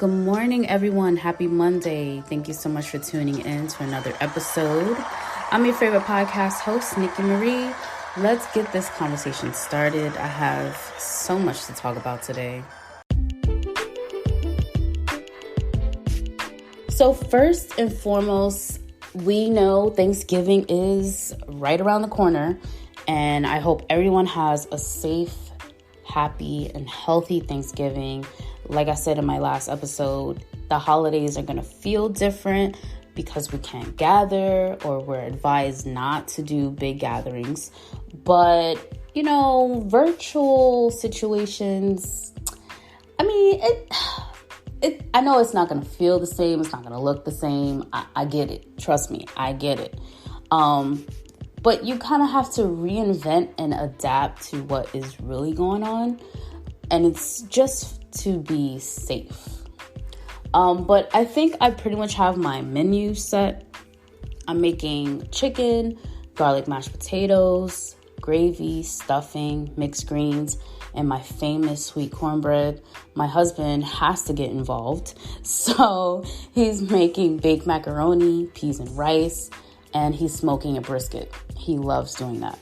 Good morning, everyone. Happy Monday. Thank you so much for tuning in to another episode. I'm your favorite podcast host, Niki We. Let's get this conversation started. I have so much to talk about today. So first and foremost, we know Thanksgiving is right around the corner, and I hope everyone has a safe, happy, and healthy Thanksgiving. Like I said in my last episode, the holidays are going to feel different because we can't gather or we're advised not to do big gatherings. But, virtual situations, I know it's not going to feel the same. It's not going to look the same. I get it. Trust me, I get it. But you kind of have to reinvent and adapt to what is really going on. And it's just to be safe. But I think I pretty much have my menu set. I'm making chicken, garlic mashed potatoes, gravy, stuffing, mixed greens, and my famous sweet cornbread. My husband has to get involved. So he's making baked macaroni, peas and rice, and he's smoking a brisket. He loves doing that.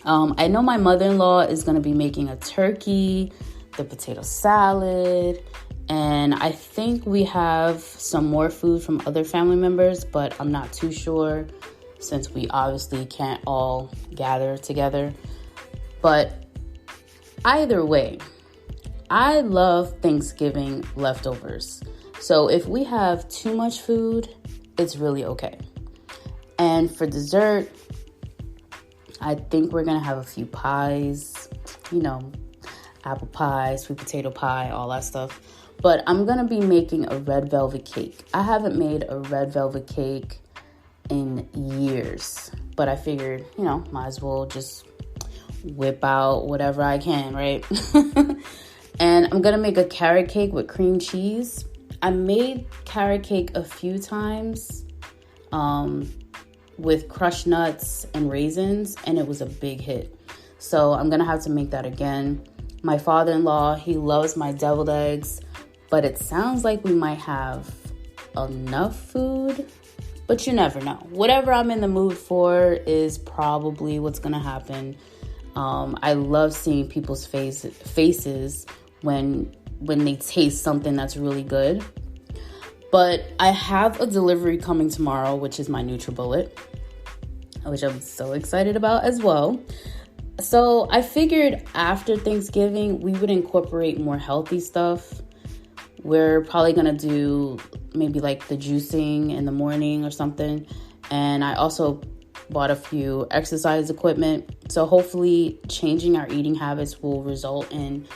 I know my mother-in-law is going to be making a turkey, the potato salad, and I think we have some more food from other family members, but I'm not too sure since we obviously can't all gather together. But either way, I love Thanksgiving leftovers. So if we have too much food, it's really okay. And for dessert, I think we're going to have a few pies, apple pie, sweet potato pie, all that stuff. But I'm going to be making a red velvet cake. I haven't made a red velvet cake in years. But I figured, might as well just whip out whatever I can, right? And I'm going to make a carrot cake with cream cheese. I made carrot cake a few times with crushed nuts and raisins, and it was a big hit. So I'm going to have to make that again. My father-in-law, he loves my deviled eggs, but it sounds like we might have enough food, but you never know. Whatever I'm in the mood for is probably what's going to happen. I love seeing people's faces when they taste something that's really good. But I have a delivery coming tomorrow, which is my NutriBullet, which I'm so excited about as well. So I figured after Thanksgiving, we would incorporate more healthy stuff. We're probably going to do maybe like the juicing in the morning or something. And I also bought a few exercise equipment. So hopefully changing our eating habits will result in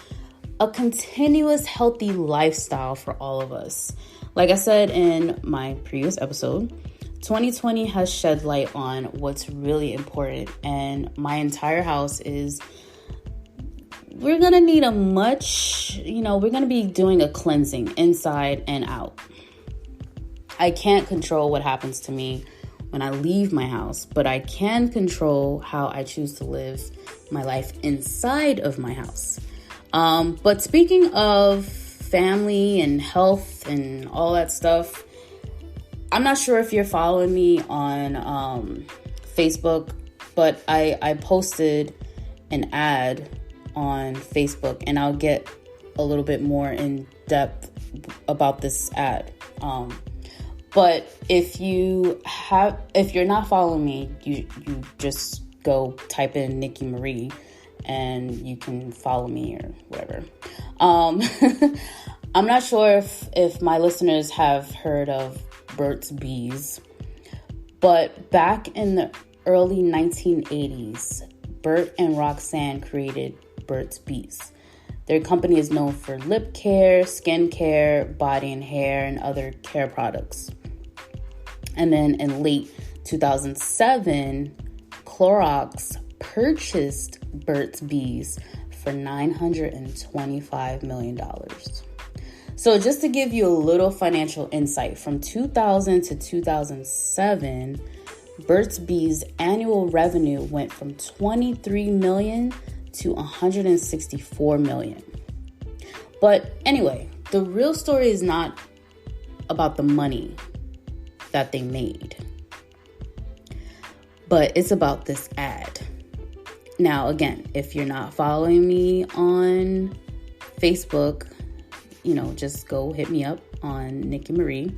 a continuous healthy lifestyle for all of us. Like I said in my previous episode, 2020 has shed light on what's really important, and my entire house we're going to need we're going to be doing a cleansing inside and out. I can't control what happens to me when I leave my house, but I can control how I choose to live my life inside of my house. But speaking of family and health and all that stuff, I'm not sure if you're following me on Facebook, but I posted an ad on Facebook, and I'll get a little bit more in depth about this ad. But if you're not following me, you just go type in Niki Marie and you can follow me or whatever. I'm not sure if my listeners have heard of burt'sbees, but back in the early 1980s, Burt and Roxanne created burt'sbees. Their company is known for lip care, skin care, body and hair, and other care products. And then in late 2007, Clorox purchased burt'sbees for $925 million. So just to give you a little financial insight, from 2000 to 2007, burt'sbees' annual revenue went from $23 million to $164 million. But anyway, the real story is not about the money that they made, but it's about this ad. Now, again, if you're not following me on Facebook, just go hit me up on Niki We.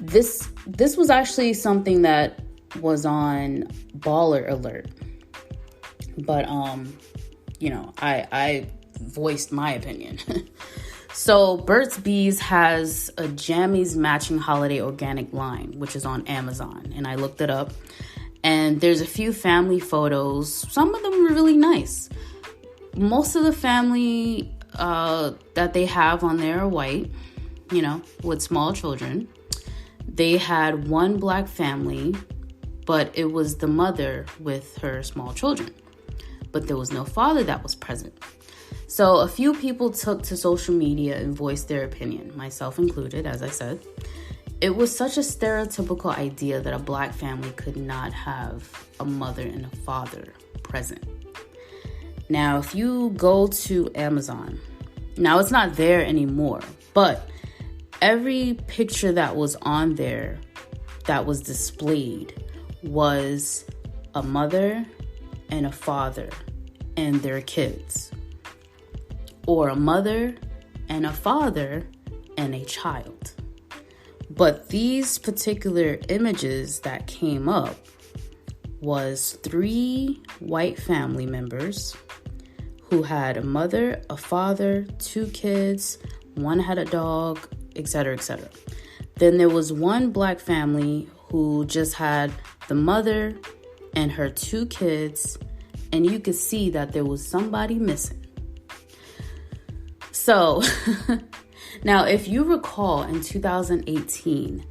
This was actually something that was on Baller Alert, but I voiced my opinion. So burt'sbees has a Jammies matching holiday organic line, which is on Amazon, and I looked it up, and there's a few family photos. Some of them are really nice. Most of the family that they have on there are white, with small children. They had one black family, but it was the mother with her small children, but there was no father that was present. So a few people took to social media and voiced their opinion, myself included, as I said. It was such a stereotypical idea that a black family could not have a mother and a father present. Now, if you go to Amazon, now it's not there anymore, but every picture that was on there that was displayed was a mother and a father and their kids, or a mother and a father and a child. But these particular images that came up was 3 white family members who had a mother, a father, 2 kids, one had a dog, etc., etc. Then there was one black family who just had the mother and her 2 kids, and you could see that there was somebody missing. So, now if you recall in 2018,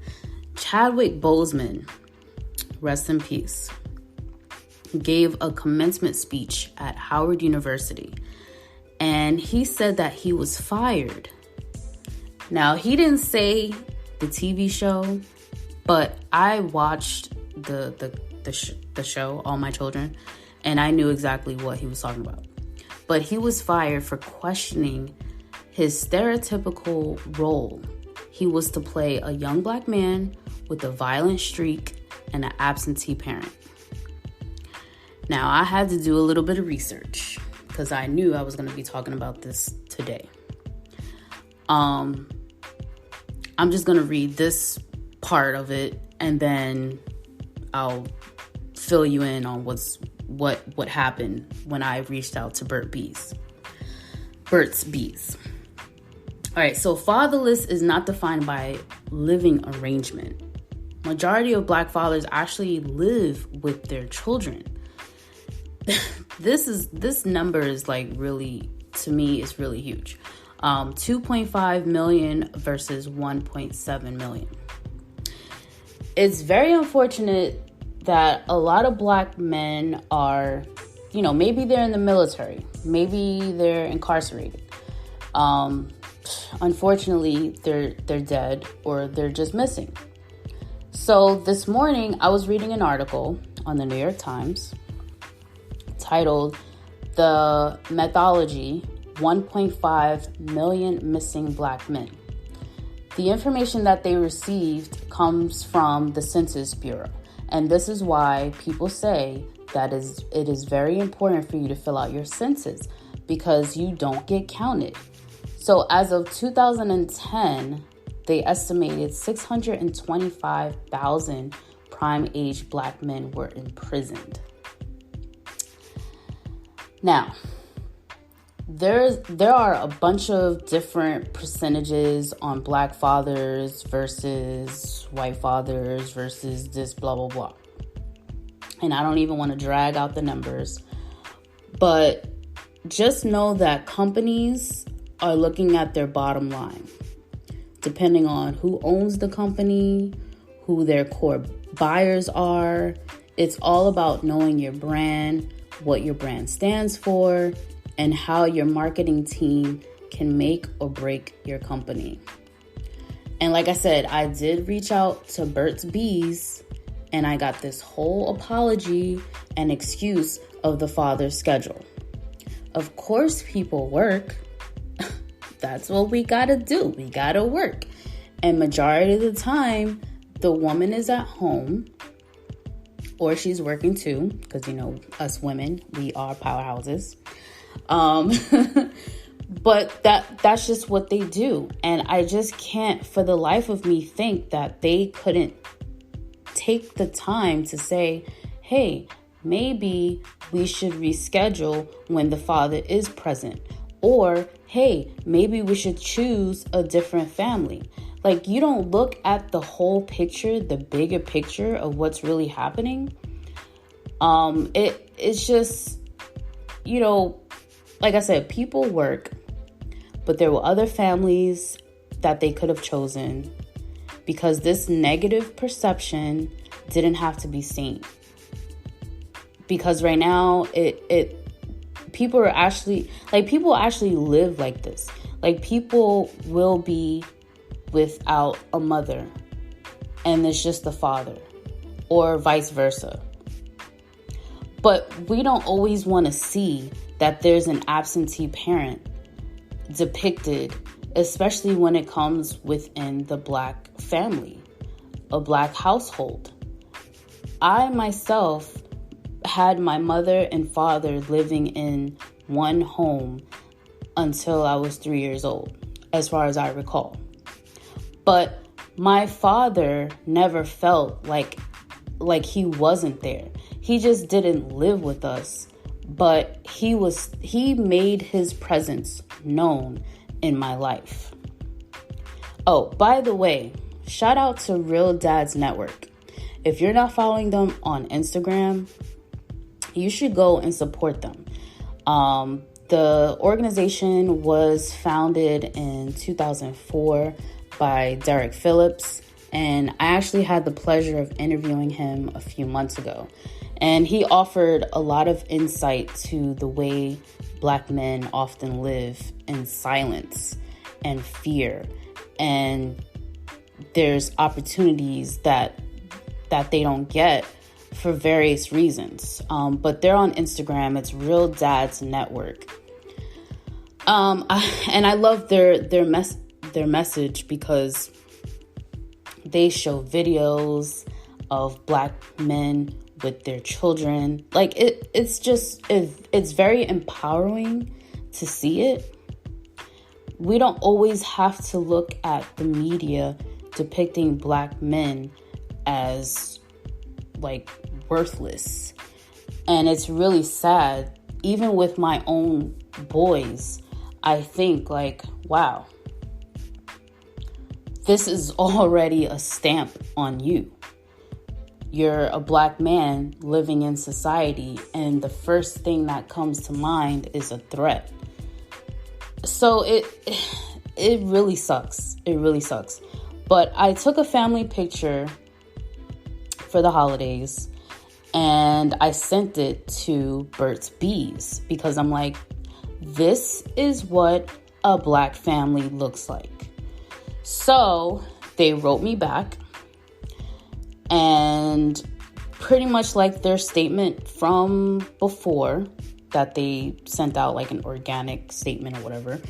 Chadwick Boseman, rest in peace, gave a commencement speech at Howard University, and he said that he was fired. Now, he didn't say the TV show, but I watched the show, All My Children, and I knew exactly what he was talking about. But he was fired for questioning his stereotypical role. He was to play a young black man with a violent streak and an absentee parent. Now, I had to do a little bit of research because I knew I was going to be talking about this today. I'm just going to read this part of it, and then I'll fill you in on what happened when I reached out to burt'sbees. All right, so fatherless is not defined by living arrangement. Majority of black fathers actually live with their children. This number is like really, to me, is really huge. 2.5 million versus 1.7 million. It's very unfortunate that a lot of black men are, maybe they're in the military, maybe they're incarcerated. Unfortunately, they're dead or they're just missing. So this morning, I was reading an article on the New York Times titled "The Methodology: 1.5 million missing black men." The information that they received comes from the Census Bureau. And this is why people say that it is very important for you to fill out your census, because you don't get counted. So as of 2010, they estimated 625,000 prime age black men were imprisoned. Now, there are a bunch of different percentages on black fathers versus white fathers versus this blah, blah, blah. And I don't even want to drag out the numbers, but just know that companies are looking at their bottom line, depending on who owns the company, who their core buyers are. It's all about knowing your brand, what your brand stands for, and how your marketing team can make or break your company. And like I said, I did reach out to burt'sbees, and I got this whole apology and excuse of the father's schedule. Of course, people work. that's what we gotta do. We gotta work. And majority of the time, the woman is at home, or she's working too, because, us women, we are powerhouses. But that's just what they do. And I just can't, for the life of me, think that they couldn't take the time to say, hey, maybe we should reschedule when the father is present. Or, hey, maybe we should choose a different family. Like, you don't look at the whole picture, the bigger picture of what's really happening. It's just, like I said, people work, but there were other families that they could have chosen because this negative perception didn't have to be seen. Because right now, people actually live like this. Like, people will be without a mother and it's just the father, or vice versa. But we don't always want to see that there's an absentee parent depicted, especially when it comes within the Black family, a Black household. I myself had my mother and father living in one home until I was 3 years old, as far as I recall. But my father never felt like he wasn't there. He just didn't live with us, but he made his presence known in my life. Oh, by the way, shout out to Real Dads Network. If you're not following them on Instagram, you should go and support them. The organization was founded in 2004 by Derek Phillips, and I actually had the pleasure of interviewing him a few months ago. And he offered a lot of insight to the way Black men often live in silence and fear. And there's opportunities that they don't get for various reasons. But they're on Instagram. It's Real Dads Network. I love their message because they show videos of Black men with their children. Like, it's very empowering to see it. We don't always have to look at the media depicting Black men as like worthless. And it's really sad. Even with my own boys, I think like, wow, this is already a stamp on you. You're a Black man living in society, and the first thing that comes to mind is a threat. So it really sucks. It really sucks. But I took a family picture for the holidays, and I sent it to Burt's Bees because I'm like, this is what a Black family looks like. So they wrote me back, and pretty much like their statement from before that they sent out, like an organic statement or whatever,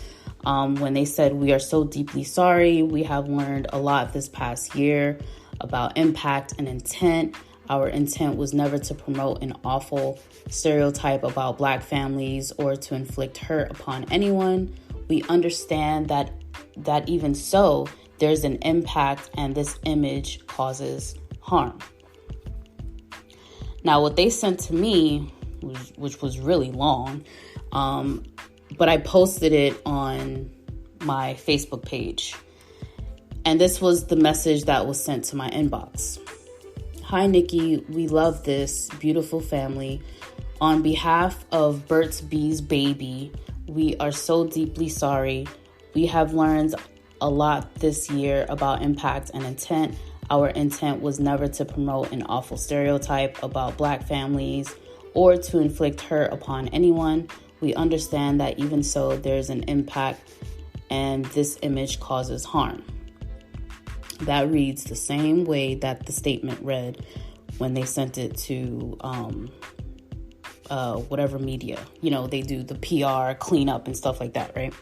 when they said, "We are so deeply sorry. We have learned a lot this past year about impact and intent. Our intent was never to promote an awful stereotype about Black families or to inflict hurt upon anyone. We understand that even so, there's an impact and this image causes harm." Now, what they sent to me, which was really long, but I posted it on my Facebook page. And this was the message that was sent to my inbox. "Hi, Niki. We love this beautiful family. On behalf of Burt's Bees baby, we are so deeply sorry. We have learned a lot this year about impact and intent. Our intent was never to promote an awful stereotype about Black families or to inflict hurt upon anyone. We understand that even so, there's an impact and this image causes harm." That reads the same way that the statement read when they sent it to whatever media. They do the PR cleanup and stuff like that, right?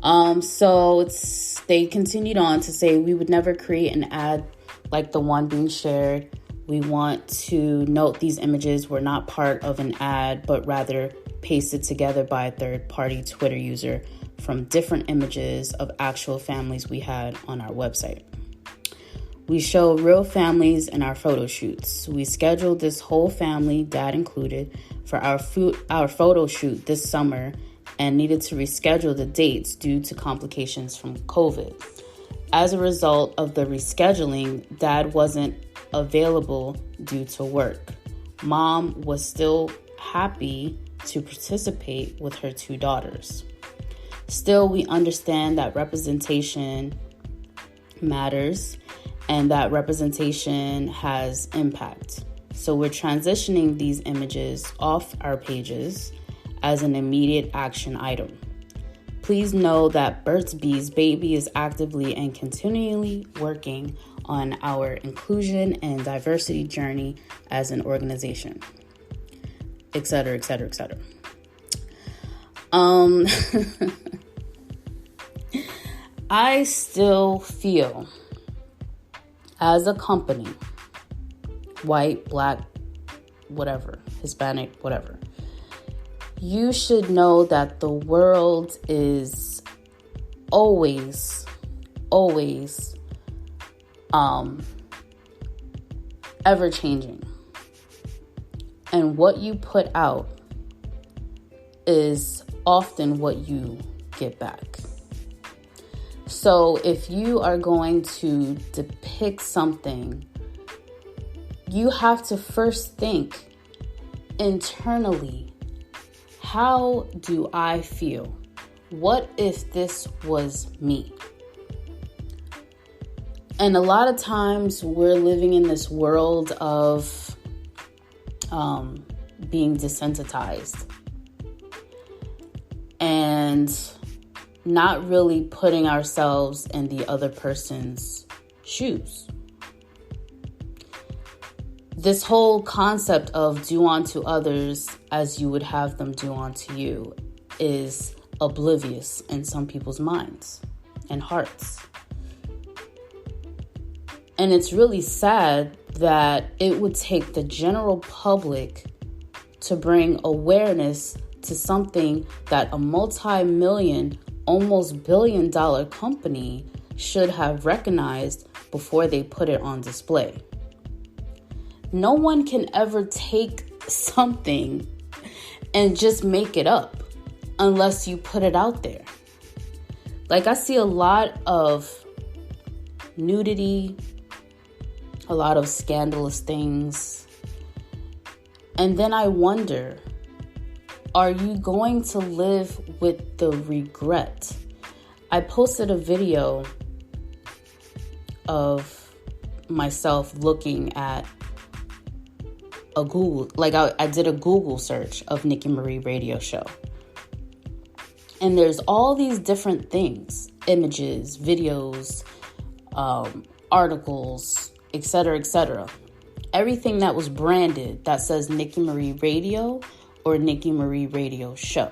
They continued on to say, we would never create an ad like the one being shared. We want to note these images were not part of an ad, but rather pasted together by a third-party Twitter user from different images of actual families we had on our website. We show real families in our photo shoots. We scheduled this whole family, dad included, for our photo shoot this summer and needed to reschedule the dates due to complications from COVID. As a result of the rescheduling, dad wasn't available due to work. Mom was still happy to participate with her 2 daughters. Still, we understand that representation matters and that representation has impact. So we're transitioning these images off our pages as an immediate action item. Please know that burt'sbees baby is actively and continually working on our inclusion and diversity journey as an organization, etc., etc., etc. I still feel, as a company, white, black, whatever, Hispanic, whatever, you should know that the world is always ever changing. And what you put out is often what you get back. So if you are going to depict something, you have to first think internally, how do I feel? What if this was me? And a lot of times we're living in this world of being desensitized and not really putting ourselves in the other person's shoes. This whole concept of do unto others as you would have them do unto you is oblivious in some people's minds and hearts. And it's really sad that it would take the general public to bring awareness to something that a multi-million, almost billion-dollar company should have recognized before they put it on display. No one can ever take something and just make it up unless you put it out there. Like, I see a lot of nudity, a lot of scandalous things. And then I wonder, are you going to live with the regret? I posted a video of myself looking at a Google, I did a Google search of Niki We radio show. And there's all these different things, images, videos, articles, etc., etc. Everything that was branded that says Niki We radio or Niki We radio show.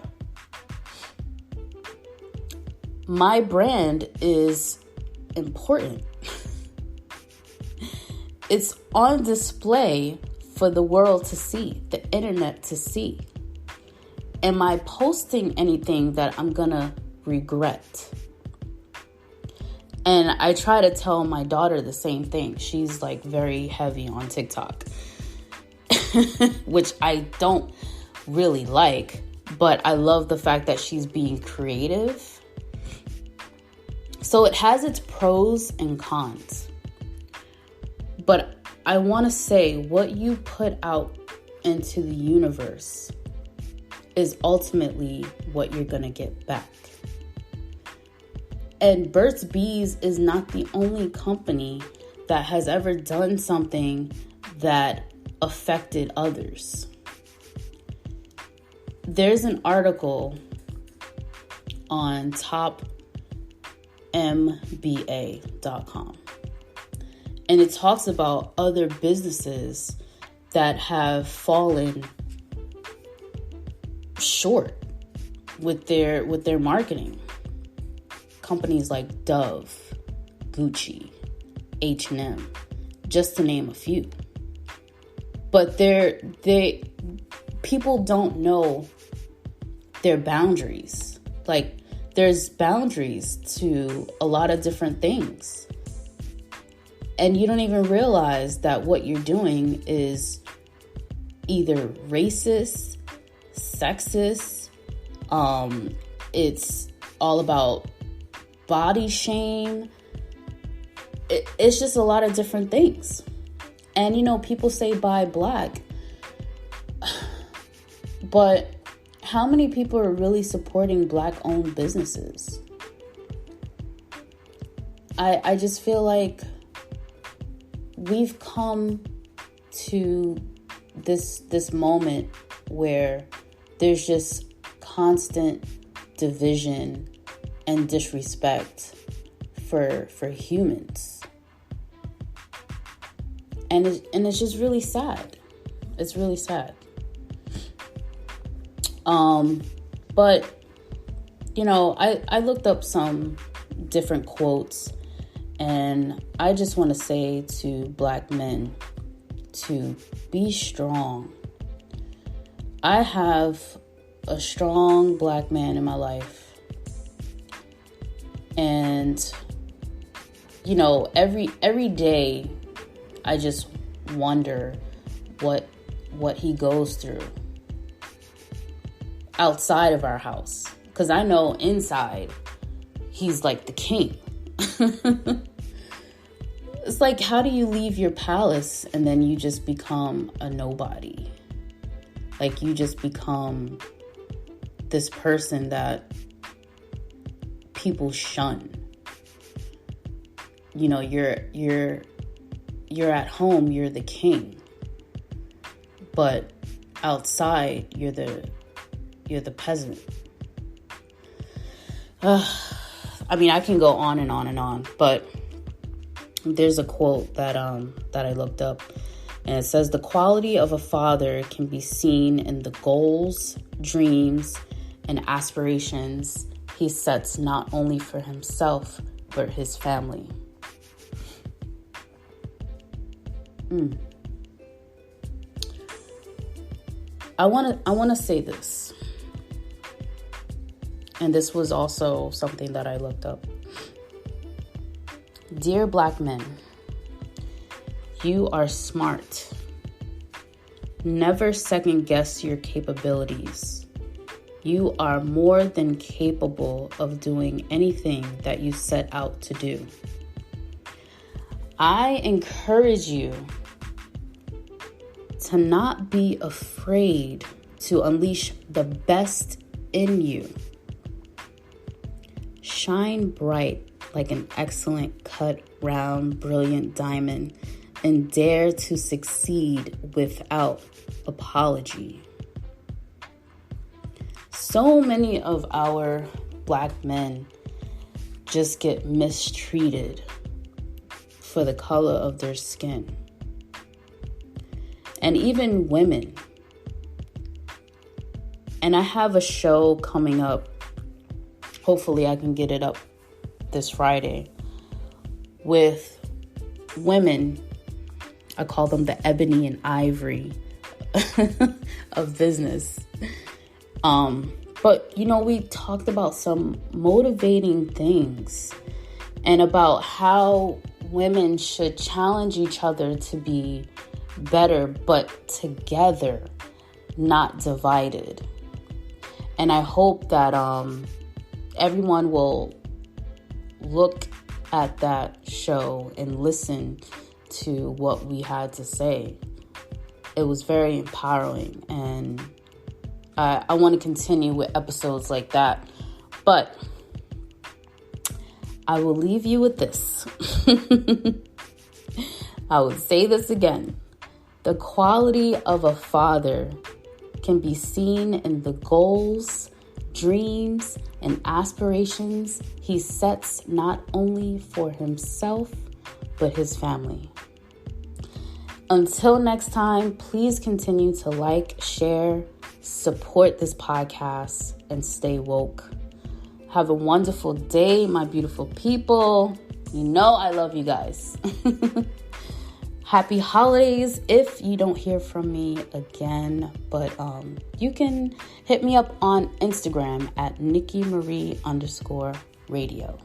My brand is important. It's on display for the world to see, the internet to see. Am I posting anything that I'm gonna regret? And I try to tell my daughter the same thing. She's like very heavy on TikTok, which I don't really like, but I love the fact that she's being creative. So it has its pros and cons. But I want to say what you put out into the universe is ultimately what you're going to get back. And burt'sbees is not the only company that has ever done something that affected others. There's an article on topmba.com. And it talks about other businesses that have fallen short with their marketing. companies like Dove, Gucci, H&M, just to name a few. But people don't know their boundaries. Like, there's boundaries to a lot of different things. And you don't even realize that what you're doing is either racist, sexist, it's all about body shame. It's just a lot of different things. And, people say buy black. But how many people are really supporting black-owned businesses? I just feel like we've come to this moment where there's just constant division and disrespect for humans. And it's just really sad. It's really sad. But I looked up some different quotes, and I just want to say to black men to be strong. I have a strong black man in my life, and every day I just wonder what he goes through outside of our house, because I know inside he's like the king. It's like, how do you leave your palace and then you just become a nobody? Like, you just become this person that people shun. You're at home, you're the king, but outside you're the peasant. I can go on and on and on, but there's a quote that I looked up, and it says, the quality of a father can be seen in the goals, dreams, and aspirations he sets not only for himself, but his family. I want to say this. And this was also something that I looked up. Dear black men, you are smart. Never second guess your capabilities. You are more than capable of doing anything that you set out to do. I encourage you to not be afraid to unleash the best in you. Shine bright like an excellent cut, round, brilliant diamond, and dare to succeed without apology. So many of our black men just get mistreated for the color of their skin. And even women. And I have a show coming up. Hopefully I can get it up this Friday with women. I call them the ebony and ivory of business. But we talked about some motivating things and about how women should challenge each other to be better, but together, not divided. And I hope that everyone will look at that show and listen to what we had to say. It was very empowering, and I want to continue with episodes like that. But I will leave you with this. I will say this again. The quality of a father can be seen in the goals, dreams, and aspirations he sets not only for himself, but his family. Until next time, please continue to like, share, support this podcast, and stay woke. Have a wonderful day, my beautiful people. You know I love you guys. Happy holidays if you don't hear from me again. But you can hit me up on Instagram at Niki Marie _radio.